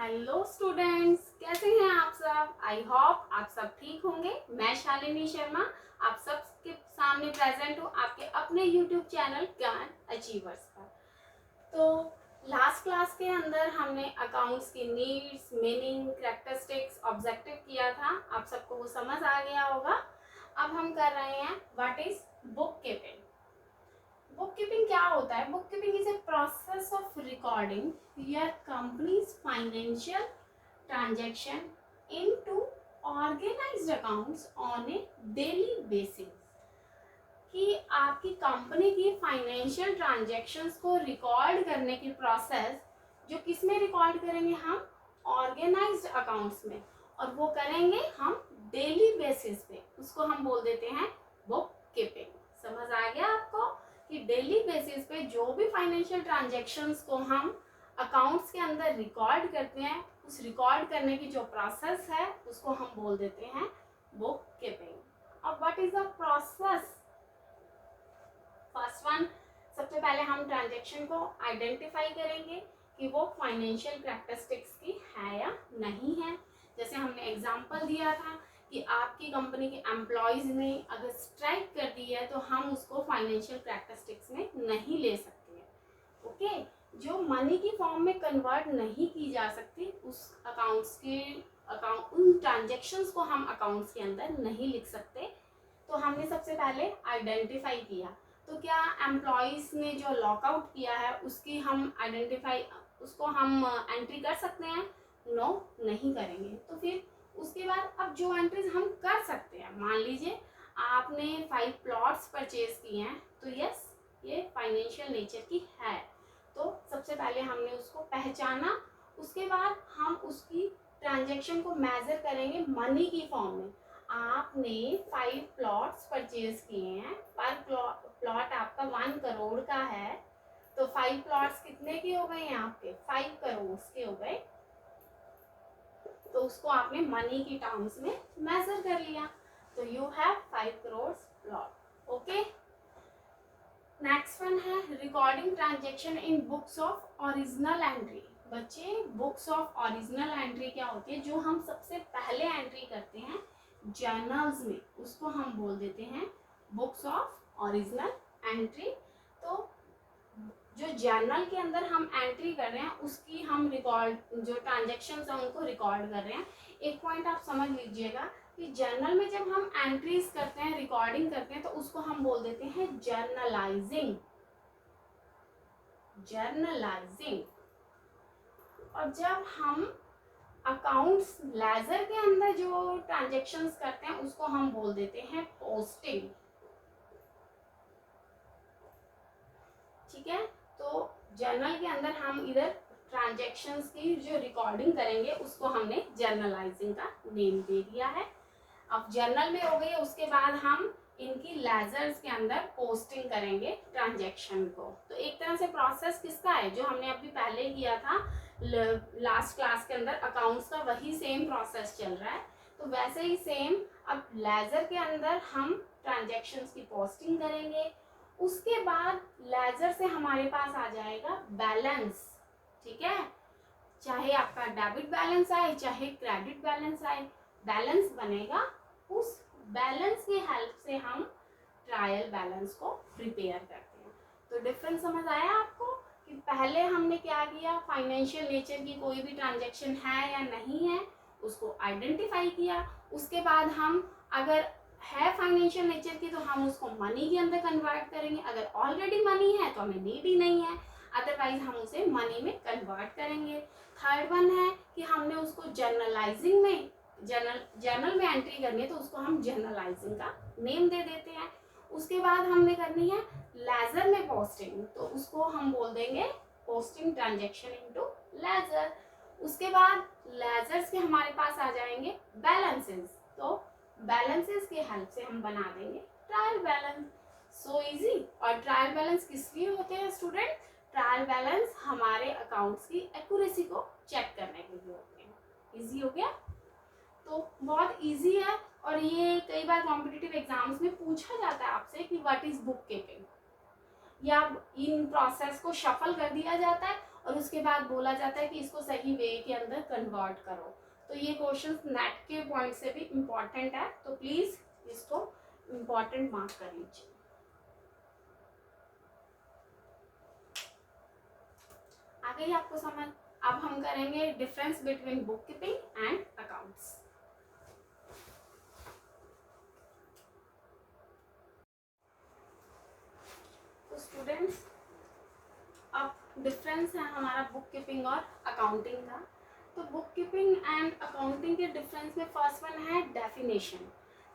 Hello students, कैसे हैं आप सब। आई होप आप सब ठीक होंगे। मैं शालिनी शर्मा आप सबके सामने प्रेजेंट हूँ आपके अपने यूट्यूब चैनल ज्ञान अचीवर्स पर। तो लास्ट क्लास के अंदर हमने अकाउंट्स की नीड्स, मीनिंग, कैरेक्टरिस्टिक्स, ऑब्जेक्टिव किया था। आप सबको वो समझ आ गया होगा। अब हम कर रहे हैं what is book keeping. Book keeping क्या होता है? Book keeping is a process of recording your company's financial transaction into organised accounts on a daily basis. कि आपकी कंपनी की फाइनेंशियल ट्रांजैक्शंस को रिकॉर्ड करने की प्रोसेस जो किस में रिकॉर्ड करेंगे हम? ऑर्गेनाइज्ड अकाउंट्स में। और वो करेंगे हम डेली बेसिस पे। उसको हम बोल देते हैं बुक कीपिंग। समझ आ गया आपको कि डेली बेसिस पे जो भी फाइनेंशियल ट्रांजैक्शंस को हम अकाउंट्स के अंदर रिकॉर्ड करते हैं, उस रिकॉर्ड करने की जो प्रोसेस है उसको हम बोल देते हैं बुक कीपिंग। अब what is the process? First one, सबसे पहले हम ट्रांजैक्शन को आइडेंटिफाई करेंगे कि वो फाइनेंशियल कैरेक्टरिस्टिक्स की है या नहीं है। जैसे हमने एग्जांपल दिया था कि आपकी कंपनी के एम्प्लॉयज ने अगर स्ट्राइक कर दी है तो हम उसको फाइनेंशियल कैरेक्टरिस्टिक्स में नहीं ले सकते हैं। ओके, जो मनी की फॉर्म में कन्वर्ट नहीं की जा सकती उस उन ट्रांजेक्शन्स को हम अकाउंट्स के अंदर नहीं लिख सकते। तो हमने सबसे पहले आइडेंटिफाई किया। तो क्या एम्प्लॉयज ने जो लॉकआउट किया है उसकी हम उसको हम एंट्री कर सकते हैं? नो, नहीं करेंगे। तो फिर उसके बाद अब जो एंट्रीज हम कर सकते हैं, मान लीजिए आपने 5 प्लॉट्स परचेज किए हैं, तो यस ये फाइनेंशियल नेचर की है। तो सबसे पहले हमने उसको पहचाना, उसके बाद हम उसकी ट्रांजेक्शन को मेजर करेंगे मनी की फॉर्म में। आपने 5 प्लॉट्स परचेज किए हैं, पर प्लॉट आपका 1 करोड़ का है, तो 5 प्लॉट्स कितने के हो गए हैं? आपके 5 करोड़ के हो गए। तो उसको आपने मनी की टर्म्स में मेजर कर लिया। तो you have 5 crore plot. Okay, next one है recording transaction in books of original entry. बच्चे, बुक्स ऑफ ओरिजिनल एंट्री क्या होती है? जो हम सबसे पहले एंट्री करते हैं जर्नल्स में, उसको हम बोल देते हैं बुक्स ऑफ ओरिजिनल एंट्री। तो जो जर्नल के अंदर हम एंट्री कर रहे हैं उसकी हम रिकॉर्ड, जो ट्रांजेक्शन्स हैं उनको रिकॉर्ड कर रहे हैं। एक पॉइंट आप समझ लीजिएगा कि जर्नल में जब हम एंट्रीज करते हैं, रिकॉर्डिंग करते हैं, तो उसको हम बोल देते हैं जर्नलाइजिंग। जर्नलाइजिंग। और जब हम अकाउंट्स लेजर के अंदर जो ट्रांजेक्शन्स करते हैं उसको हम बोल देते हैं पोस्टिंग। ठीक है, तो जर्नल के अंदर हम इधर ट्रांजेक्शन्स की जो रिकॉर्डिंग करेंगे उसको हमने जर्नलाइजिंग का नेम दे दिया है। अब जर्नल में हो गई, उसके बाद हम इनकी लेजर्स के अंदर पोस्टिंग करेंगे ट्रांजेक्शन को। तो एक तरह से प्रोसेस किसका है? जो हमने अभी पहले किया था लास्ट क्लास के अंदर अकाउंट्स का, वही सेम प्रोसेस चल रहा है। तो वैसे ही सेम अब लेजर के अंदर हम ट्रांजेक्शन्स की पोस्टिंग करेंगे। उसके बाद लेजर से हमारे पास आ जाएगा बैलेंस। ठीक है, चाहे आपका डेबिट बैलेंस आए चाहे क्रेडिट बैलेंस आए, बैलेंस बनेगा। उस बैलेंस की हेल्प से हम ट्रायल बैलेंस को प्रिपेयर करते हैं। तो डिफरेंस समझ आया आपको कि पहले हमने क्या किया? फाइनेंशियल नेचर की कोई भी ट्रांजैक्शन है या नहीं है उसको आइडेंटिफाई किया। उसके बाद हम अगर है फाइनेंशियल नेचर की तो हम उसको मनी के अंदर कन्वर्ट करेंगे। अगर ऑलरेडी मनी है तो हमें नीड ही नहीं है, अदरवाइज हम उसे मनी में कन्वर्ट करेंगे। थर्ड वन है कि हमने उसको जर्नलाइजिंग में, जर्नल में एंट्री करनी है तो उसको हम जर्नलाइजिंग का नेम दे देते हैं। उसके बाद हमने करनी है लेजर में पोस्टिंग, तो उसको हम बोल देंगे पोस्टिंग ट्रांजेक्शन इनटू लेजर। उसके बाद लेजर्स के हमारे पास आ जाएंगे बैलेंसेस, तो बैलेंसेस की हेल्प से हम बना देंगे ट्रायल बैलेंस। So easy. और ट्रायल बैलेंस किस लिए होते हैं स्टूडेंट? ट्रायल बैलेंस हमारे अकाउंट्स की एक्यूरेसी को चेक करने के लिए होते हैं। इजी हो गया? तो बहुत इजी है। और ये कई बार कॉम्पिटिटिव एग्जाम्स में पूछा जाता है आपसे कि व्हाट इज बुक कीपिंग, या इन प्रोसेस को शफल कर दिया जाता है और उसके बाद बोला जाता है कि इसको सही वे के अंदर कन्वर्ट करो। तो ये क्वेश्चन नेट के पॉइंट से भी इम्पॉर्टेंट है, तो प्लीज इसको इम्पॉर्टेंट मार्क कर लीजिए। आ गई आपको समझ? अब हम करेंगे difference between book keeping and accounts. तो स्टूडेंट्स, अब डिफरेंस है हमारा बुक कीपिंग और अकाउंटिंग का। तो बुक कीपिंग एंड अकाउंटिंग के डिफरेंस में फर्स्ट वन है डेफिनेशन।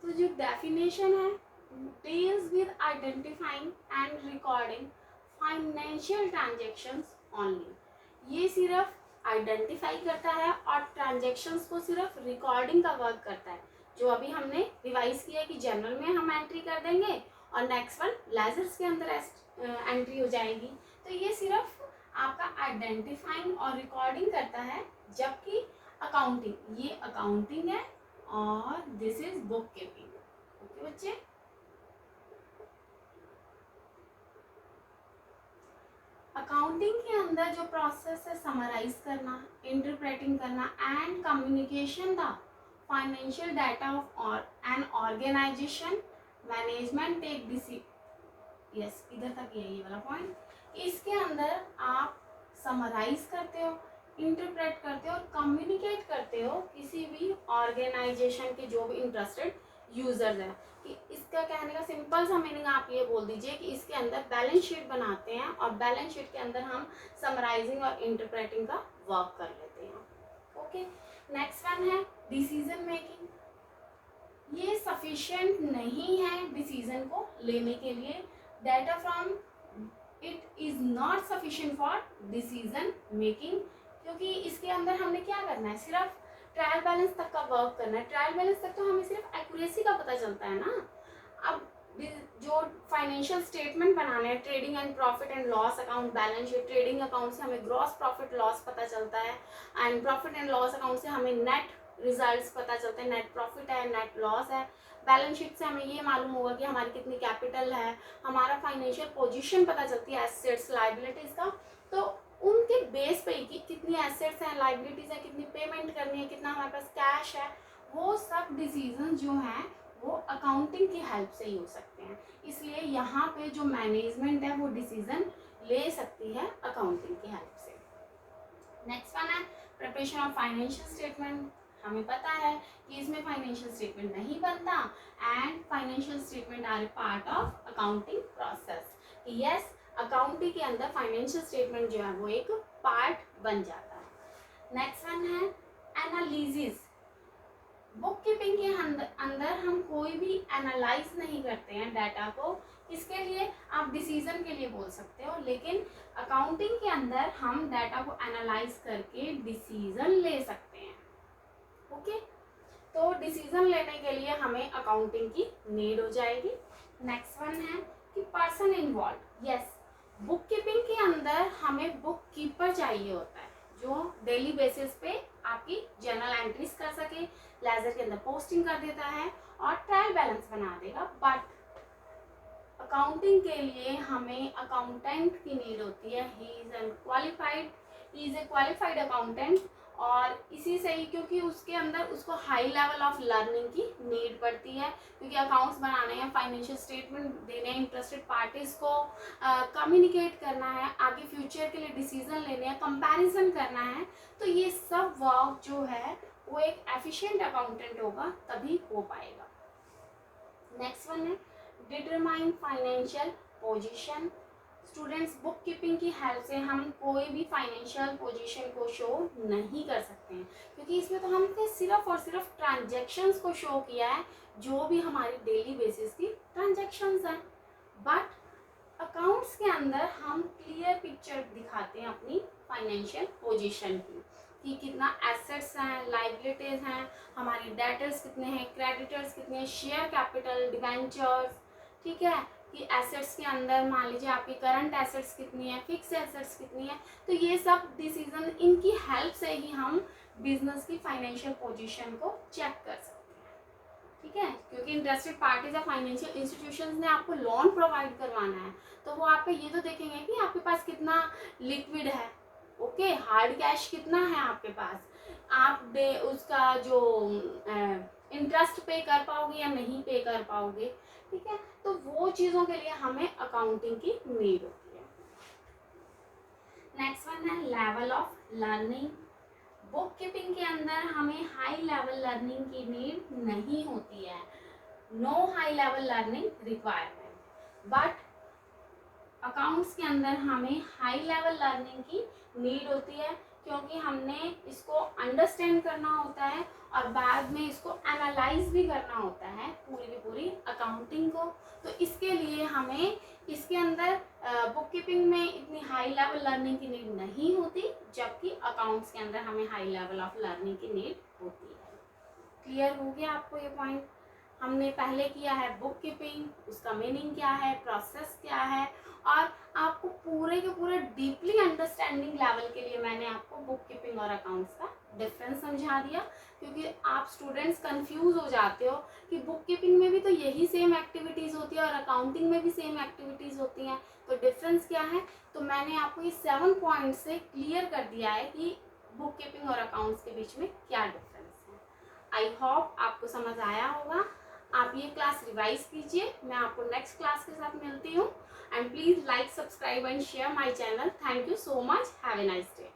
तो जो डेफिनेशन है, deals with identifying and recording financial transactions only. ये सिर्फ आइडेंटिफाई करता है और ट्रांजेक्शंस को सिर्फ रिकॉर्डिंग का वर्क करता है, जो अभी हमने रिवाइज किया कि जर्नल में हम एंट्री कर देंगे और नेक्स्ट वन लेजर्स के अंदर एंट्री हो जाएगी। तो ये सिर्फ आपका आइडेंटिफाइंग और रिकॉर्डिंग करता है, जबकि अकाउंटिंग, ये अकाउंटिंग है और this is book keeping. Okay बच्चे, अकाउंटिंग के अंदर जो प्रोसेस है समराइज करना, इंटरप्रेटिंग करना and communication the financial data of an organisation, management take decision. Yes, इधर तक ये वाला पॉइंट। इसके अंदर आप समराइज करते हो, इंटरप्रेट करते हो और कम्युनिकेट करते हो किसी भी ऑर्गेनाइजेशन के जो भी इंटरेस्टेड यूजर्स हैं। कि इसका कहने का सिंपल सा मीनिंग आप ये बोल दीजिए कि इसके अंदर बैलेंस शीट बनाते हैं और बैलेंस शीट के अंदर हम समराइजिंग और इंटरप्रेटिंग का वर्क कर लेते हैं। ओके, नेक्स्ट वन है डिसीजन मेकिंग। ये सफिशिएंट नहीं है डिसीजन को लेने के लिए। Data from it is not sufficient for decision making, क्योंकि इसके अंदर हमने क्या करना है, सिर्फ ट्रायल बैलेंस तक का वर्क करना है। ट्रायल बैलेंस तक तो हमें सिर्फ एक्यूरेसी का पता चलता है ना। अब जो फाइनेंशियल स्टेटमेंट बनाने हैं, trading and profit and loss account, balance sheet, trading account से हमें ग्रॉस प्रॉफिट लॉस पता चलता है and profit and loss account से हमें नेट रिजल्ट्स पता चलते हैं, नेट प्रॉफिट है, नेट लॉस है। बैलेंस शीट से हमें ये मालूम होगा कि हमारी कितनी कैपिटल है, हमारा फाइनेंशियल पोजीशन पता चलती है, एसेट्स लायबिलिटीज का। तो उनके बेस पे कि कितनी एसेट्स हैं, लायबिलिटीज है, कितनी पेमेंट करनी है, कितना हमारे पास कैश है, वो सब डिसीजन जो हैं वो अकाउंटिंग की हेल्प से ही हो सकते हैं। इसलिए यहाँ पे जो मैनेजमेंट है वो डिसीजन ले सकती है अकाउंटिंग की हेल्प से। नेक्स्ट वन है प्रिपरेशन ऑफ फाइनेंशियल स्टेटमेंट। हमें पता है कि इसमें फाइनेंशियल स्टेटमेंट नहीं बनता and financial statement are a part of accounting process. Yes, accounting के अंदर फाइनेंशियल स्टेटमेंट जो है वो एक पार्ट बन जाता है। नेक्स्ट वन है एनालिसिस। बुक कीपिंग के अंदर हम कोई भी एनालाइज नहीं करते हैं डाटा को, इसके लिए आप डिसीजन के लिए बोल सकते हो, लेकिन अकाउंटिंग के अंदर हम डाटा को एनालाइज करके डिसीजन ले सकते हैं। ओके, तो डिसीजन लेने के लिए हमें अकाउंटिंग की नीड हो जाएगी। नेक्स्ट वन है कि person involve. Yes, book keeping के अंदर हमें बुक कीपर चाहिए होता है जो डेली बेसिस पे आपकी जर्नल एंट्रीज कर सके, लेजर के अंदर पोस्टिंग कर देता है और ट्रायल बैलेंस बना देगा। बट अकाउंटिंग के लिए हमें अकाउंटेंट की नीड होती है। He is a qualified accountant, और इसी से ही क्योंकि उसके अंदर उसको हाई लेवल ऑफ लर्निंग की नीड पड़ती है, क्योंकि अकाउंट्स बनाने हैं, फाइनेंशियल स्टेटमेंट देने हैं, इंटरेस्टेड पार्टीज को कम्युनिकेट करना है, आगे फ्यूचर के लिए डिसीजन लेने हैं, कंपैरिजन करना है। तो ये सब वर्क जो है वो एक एफिशिएंट अकाउंटेंट होगा तभी हो पाएगा। नेक्स्ट वन है determine financial position. Students, book keeping की हेल्प से हम कोई भी फाइनेंशियल पोजीशन को शो नहीं कर सकते हैं, क्योंकि इसमें तो हमने सिर्फ और सिर्फ ट्रांजैक्शंस को शो किया है, जो भी हमारी डेली बेसिस की ट्रांजैक्शंस हैं। बट अकाउंट्स के अंदर हम क्लियर पिक्चर दिखाते हैं अपनी फाइनेंशियल पोजीशन की, कि कितना एसेट्स हैं, लाइबिलिटीज हैं, हमारे डेटर्स कितने हैं, क्रेडिटर्स कितने हैं, शेयर कैपिटल, डिबेंचर्स, ठीक है, कि एसेट्स के अंदर मान लीजिए आपकी करंट एसेट्स कितनी है, फिक्स एसेट्स कितनी है। तो ये सब डिसीजन, इनकी हेल्प से ही हम बिजनेस की फाइनेंशियल पोजीशन को चेक कर सकते हैं, ठीक है, क्योंकि इंटरेस्टेड पार्टीज या फाइनेंशियल इंस्टीट्यूशंस ने आपको लोन प्रोवाइड करवाना है, तो वो आपका ये तो देखेंगे कि आपके पास कितना लिक्विड है, ओके, हार्ड कैश कितना है आपके पास, आप दे उसका जो इंटरेस्ट पे कर पाओगे या नहीं पे कर पाओगे, ठीक है। तो वो चीज़ों के लिए हमें अकाउंटिंग की नीड होती है। नेक्स्ट वन है level of learning. Book keeping के अंदर हमें हाई लेवल लर्निंग की नीड नहीं होती है, no high level learning requirement, but accounts के अंदर हमें हाई लेवल लर्निंग की नीड होती है, क्योंकि हमने इसको अंडरस्टैंड करना होता है और बाद में इसको एनालाइज भी करना होता है पूरी की पूरी अकाउंटिंग को। तो इसके लिए हमें इसके अंदर बुक कीपिंग में इतनी हाई लेवल लर्निंग की नीड नहीं होती, जबकि अकाउंट्स के अंदर हमें हाई लेवल ऑफ लर्निंग की नीड होती है। क्लियर हो गया आपको ये पॉइंट? हमने पहले किया है बुक कीपिंग, उसका मीनिंग क्या है, प्रोसेस क्या है, और आपको पूरे के पूरे डीपली अंडरस्टैंडिंग लेवल के लिए मैंने आपको बुक कीपिंग और अकाउंट्स का डिफरेंस समझा दिया, क्योंकि आप स्टूडेंट्स कंफ्यूज हो जाते हो कि बुक कीपिंग में भी तो यही सेम एक्टिविटीज़ होती है और अकाउंटिंग में भी सेम एक्टिविटीज़ होती हैं, तो डिफरेंस क्या है। तो मैंने आपको ये 7 पॉइंट से क्लियर कर दिया है कि बुक कीपिंग और अकाउंट्स के बीच में क्या डिफरेंस है। आई होप आपको समझ आया होगा। आप ये क्लास रिवाइज कीजिए, मैं आपको नेक्स्ट क्लास के साथ मिलती हूँ, and please like, subscribe and share my channel. Thank you so much, have a nice day.